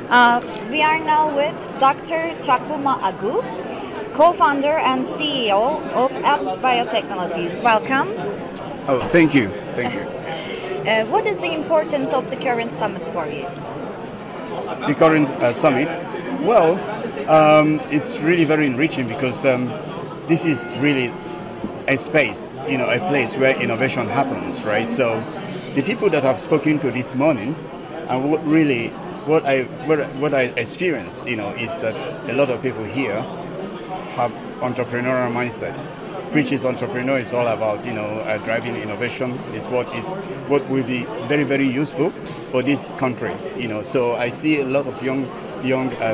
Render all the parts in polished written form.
We are now with Dr. Chakuma Agu, co-founder and CEO of Apps Biotechnologies. Welcome. Oh, thank you. Thank you. What is the importance of the current summit for you? The current summit, well, it's really very enriching because this is really a space, a place where innovation happens, right? So the people that I've spoken to this morning, and what I experience, is that a lot of people here have entrepreneurial mindset, which is entrepreneur is all about, driving innovation is what will be very, very useful for this country, So I see a lot of young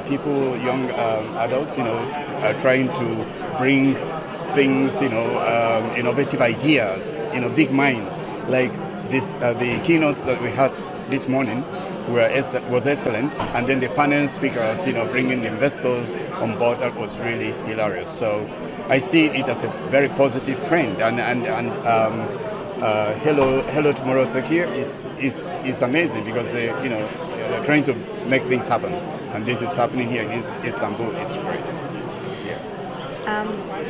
people, young adults, trying to bring things, innovative ideas, big minds. Like this, the keynotes that we had this morning was excellent, and then the panel speakers, bringing investors on board, that was really hilarious. So I see it as a very positive trend, and Hello Tomorrow Turkey is amazing because they're trying to make things happen, and this is happening here in Istanbul. It's great.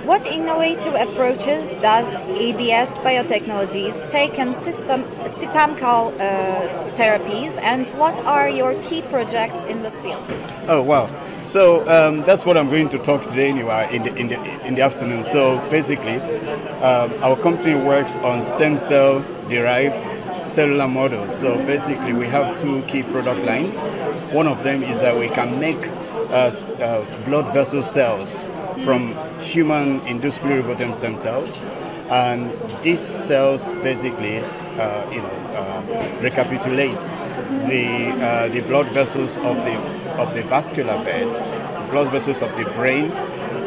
What innovative approaches does ABS Biotechnologies take in systemic therapies, and what are your key projects in this field? Oh wow! So that's what I'm going to talk today anyway in the afternoon. So basically, our company works on stem cell derived cellular models. So basically, we have two key product lines. One of them is that we can make blood vessel cells from human induced pluripotent stem cells, and these cells basically, recapitulate the blood vessels of the vascular beds, blood vessels of the brain,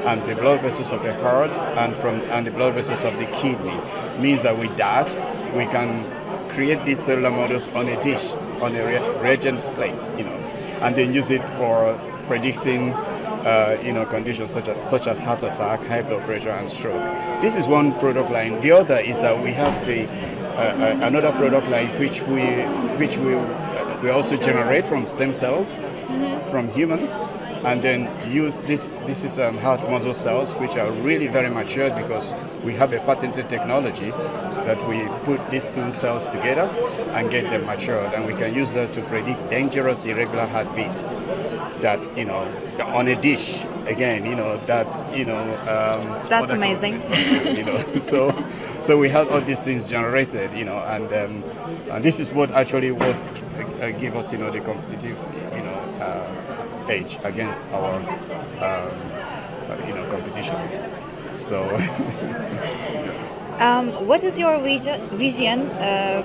and the blood vessels of the heart, and the blood vessels of the kidney. Means that with that we can create these cellular models on a dish, on a reagent plate, and then use it for predicting conditions such as heart attack, high blood pressure, and stroke. This is one product line. The other is that we have another product line which we also generate from stem cells from humans, and then use this. This is heart muscle cells, which are really very matured because we have a patented technology that we put these two cells together and get them matured, and we can use that to predict dangerous irregular heartbeats. That on a dish again, that's amazing. So we have all these things generated, and this is what give us the competitive edge against our competitions. So. What is your vision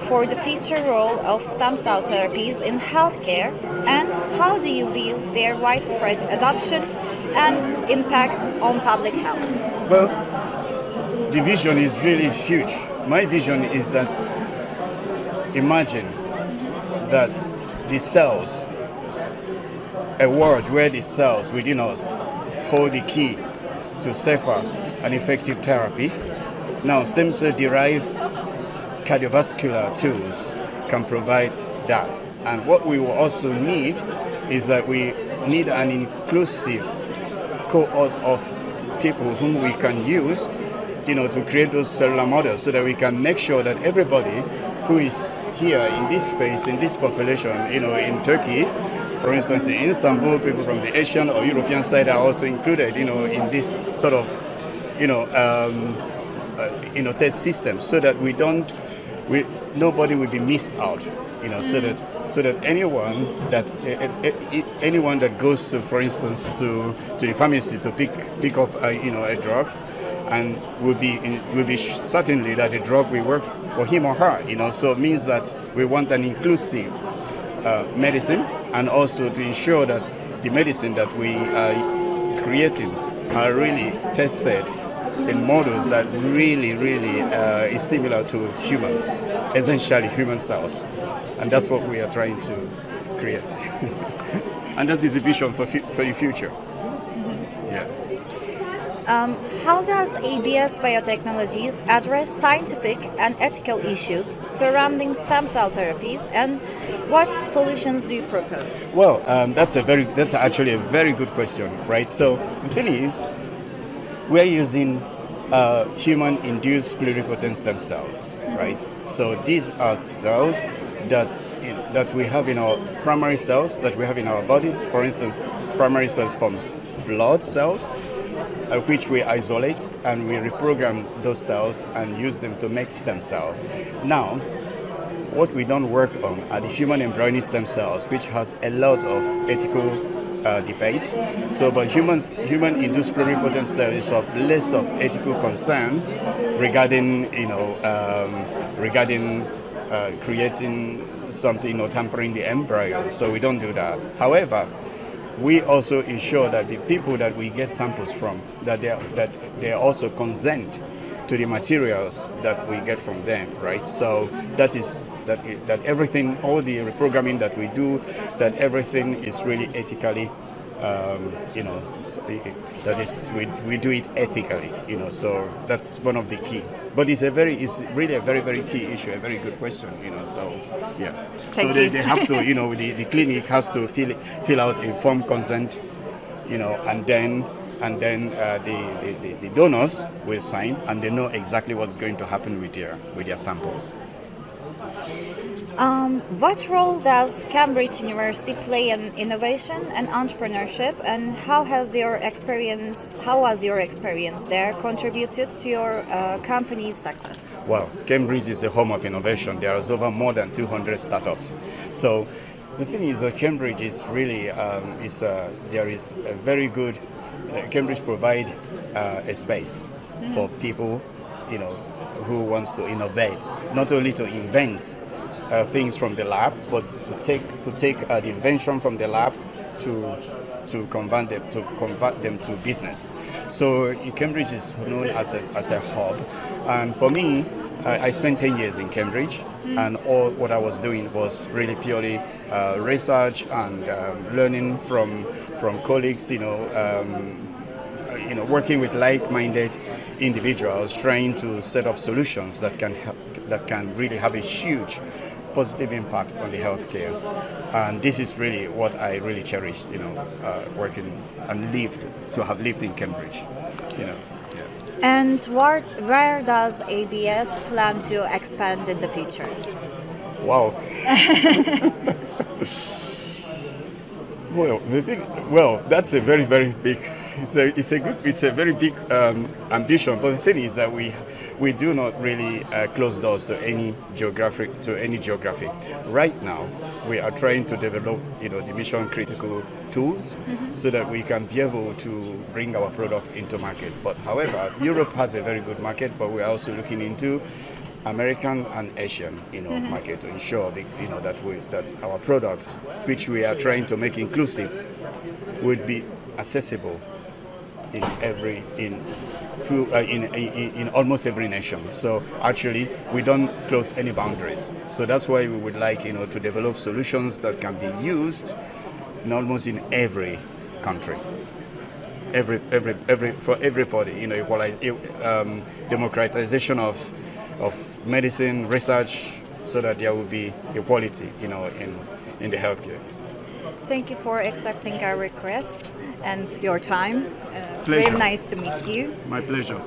for the future role of stem cell therapies in healthcare, and how do you view their widespread adoption and impact on public health? Well, the vision is really huge. My vision is that imagine that the cells, a world where the cells within us hold the key to safer and effective therapy. Now, stem cell derived cardiovascular tools can provide that. And what we will also need is that we need an inclusive cohort of people whom we can use, to create those cellular models so that we can make sure that everybody who is here in this space, in this population, in Turkey, for instance, in Istanbul, people from the Asian or European side are also included, in this sort of, test system, so that nobody will be missed out, so that anyone that goes to, for instance, to the pharmacy to pick up a drug, and will be certainly that the drug will work for him or her, so it means that we want an inclusive medicine, and also to ensure that the medicine that we are creating are really tested in models that really is similar to humans, essentially human cells, and that's what we are trying to create. And that is a vision for the future. Yeah. How does ABS Biotechnologies address scientific and ethical issues surrounding stem cell therapies, and what solutions do you propose? Well, that's actually a very good question, right? So the thing is, we're using human-induced pluripotent stem cells, right? So these are cells that we have in our primary cells that we have in our bodies. For instance, primary cells from blood cells, which we isolate and we reprogram those cells and use them to make stem cells. Now, what we don't work on are the human embryonic stem cells, which has a lot of ethical debate. So, but human-induced pluripotent cells is of less of ethical concern regarding, creating something or tampering the embryo. So we don't do that. However, we also ensure that the people that we get samples from, that they also consent to the materials that we get from them, right? So that everything, all the reprogramming that we do, that everything is really ethically, that is we do it ethically, So that's one of the key. But it's really a very, very key issue, a very good question, So yeah. Thank so you. they have to, the clinic has to fill out informed consent, and then the donors will sign, and they know exactly what's going to happen with their samples. What role does Cambridge University play in innovation and entrepreneurship, and how was your experience there contributed to your company's success? Well, Cambridge is a home of innovation. There is over more than 200 startups. So the thing is that Cambridge is really, there is a very good, Cambridge provide a space for people, who wants to innovate, not only to invent things from the lab, but to take the invention from the lab to convert them to business. So Cambridge is known as a hub, and for me, I spent 10 years in Cambridge, and all what I was doing was really purely research and learning from colleagues, working with like-minded individuals, trying to set up solutions that can really have a huge positive impact on the healthcare. And this is really what I really cherished, working and have lived in Cambridge, Yeah. And where does ABS plan to expand in the future? Wow. Well, that's a very, very big. It's a very big ambition. But the thing is that we do not really close doors to any geography. Right now, we are trying to develop, the mission critical tools, so that we can be able to bring our product into market. But however, Europe has a very good market, but we are also looking into American and Asian, market to ensure that our product, which we are trying to make inclusive, would be accessible in almost every nation. So actually, we don't close any boundaries. So that's why we would like, to develop solutions that can be used in almost in every country. For everybody, democratization of medicine research, so that there will be equality, in the healthcare. Thank you for accepting our request and your time. Pleasure. Very nice to meet you. My pleasure.